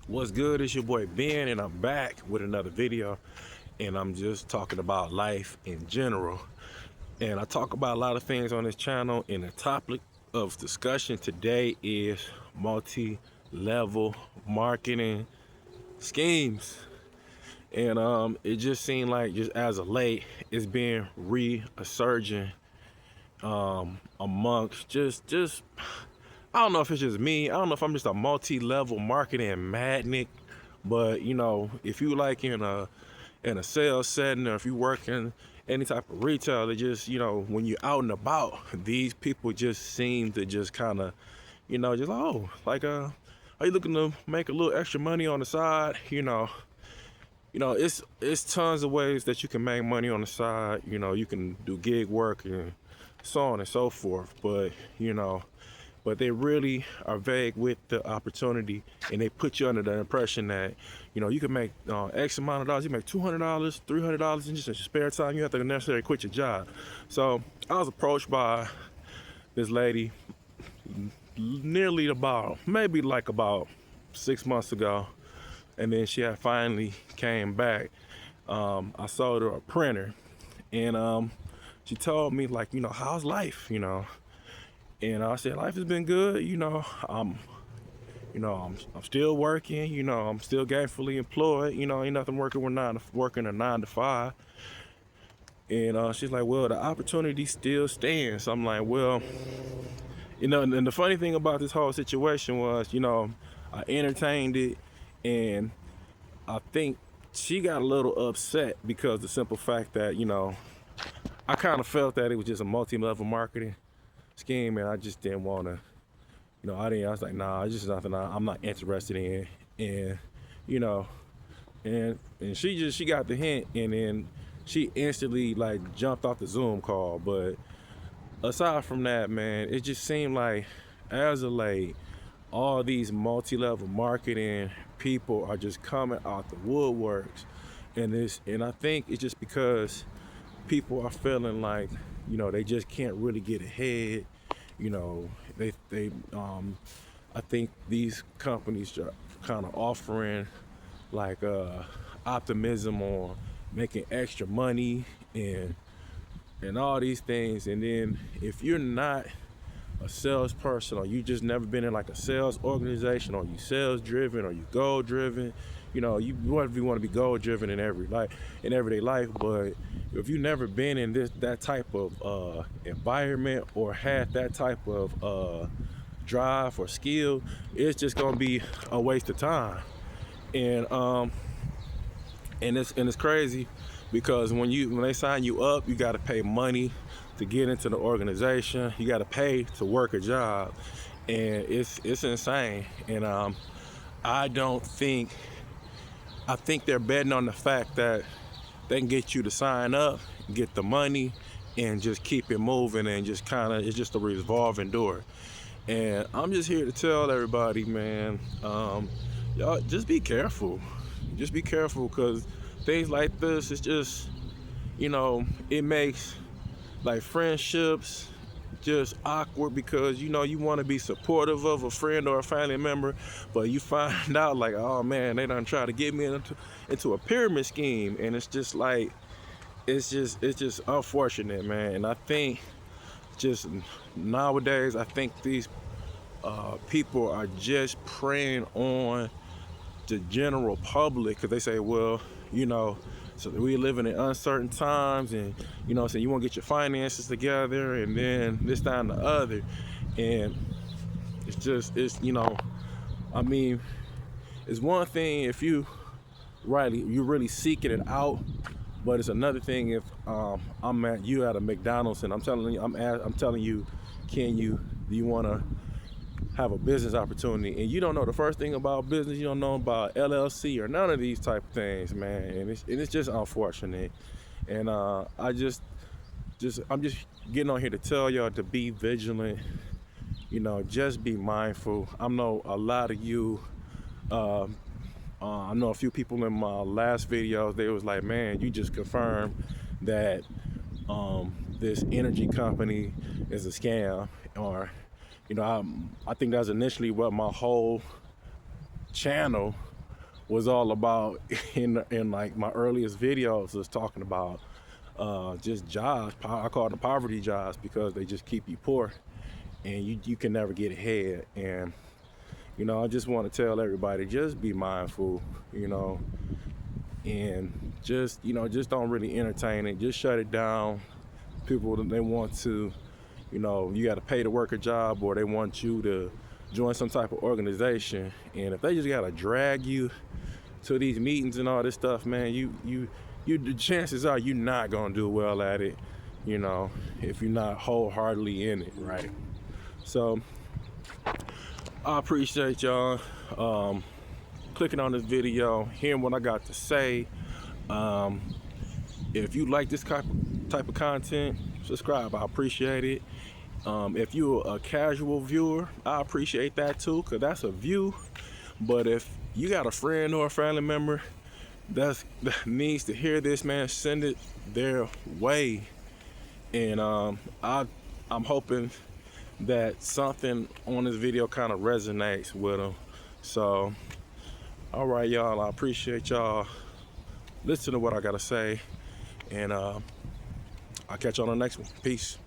What's good? It's your boy Ben, and I'm back with another video. And I'm just talking about life in general. And I talk about a lot of things on this channel. And the topic of discussion today is multi-level marketing schemes. And it just seemed like just as of late, it's been resurgent amongst just I don't know if it's just me. I don't know if I'm just a multi-level marketing magnet, but if you like in a sales setting, or if you work in any type of retail, it just when you're out and about, these people just seem to just kind of just are you looking to make a little extra money on the side? It's tons of ways that you can make money on the side. You can do gig work and so on and so forth, but they really are vague with the opportunity, and they put you under the impression that you can make X amount of dollars. You make $200, $300 in just your spare time. You have to necessarily quit your job. So I was approached by this lady nearly maybe about 6 months ago, and then she had finally came back. I sold her a printer, and she told me, like, how's life, and I said, life has been good. I'm still working. I'm still gainfully employed. Ain't nothing working a 9 to 5. And she's like, well, the opportunity still stands. I'm like, well, and the funny thing about this whole situation was, I entertained it, and I think she got a little upset because the simple fact that, I kind of felt that it was just a multi-level marketing scheme, and I just didn't want to, I was like, nah, it's just nothing I'm not interested in. And and she got the hint, and then she instantly like jumped off the Zoom call. But aside from that, man, it just seemed like as of late, all these multi-level marketing people are just coming out the woodworks, and I think it's just because people are feeling like they just can't really get ahead. They I think these companies are kind of offering like optimism on making extra money and all these things. And then if you're not a salesperson, or you just never been in like a sales organization, or you sales driven, or you goal driven, you want to be goal driven in everyday life. But if you've never been in that type of environment, or had that type of drive or skill, it's just gonna be a waste of time. And it's crazy, because when they sign you up, you got to pay money to get into the organization. You got to pay to work a job, and it's insane. And I think they're betting on the fact that they can get you to sign up, get the money, and just keep it moving, and just it's just a revolving door. And I'm just here to tell everybody, man, y'all just be careful. Just be careful, because things like this, it's just, it makes like friendships just awkward, because you want to be supportive of a friend or a family member, but you find out like, oh man, they done try to get me into a pyramid scheme. And it's just like, it's just unfortunate, man. And I think just nowadays, I think these people are just preying on the general public, because they say, well, so we living in uncertain times, and so you want to get your finances together, and then this, that, and the other. And I mean, it's one thing if you're really seeking it out, but it's another thing if I'm at you at a McDonald's, and I'm telling you, do you want to have a business opportunity, and you don't know the first thing about business. You don't know about LLC or none of these type of things, man. And it's just unfortunate. And I'm just getting on here to tell y'all to be vigilant. Just be mindful. I know a lot of you. I know a few people in my last videos, they was like, man, you just confirmed that this energy company is a scam. Or I think that's initially what my whole channel was all about in like my earliest videos was talking about just jobs. I call them poverty jobs because they just keep you poor and you can never get ahead. And you know, I just want to tell everybody, just be mindful, you know, and just, you know, just don't really entertain it. Just shut it down. People, they want to, you know, you got to pay to work a job, or they want you to join some type of organization. And if they just got to drag you to these meetings and all this stuff, man, the chances are you're not gonna do well at it, you know, if you're not wholeheartedly in it, right? So I appreciate y'all clicking on this video, hearing what I got to say. If you like this type of content, subscribe. I appreciate it. If you're a casual viewer, I appreciate that too, because that's a view. But if you got a friend or a family member that needs to hear this, man, send it their way. And I'm hoping that something on this video kind of resonates with them. So, all right, y'all, I appreciate y'all. Listen to what I gotta say, and I'll catch you on the next one. Peace.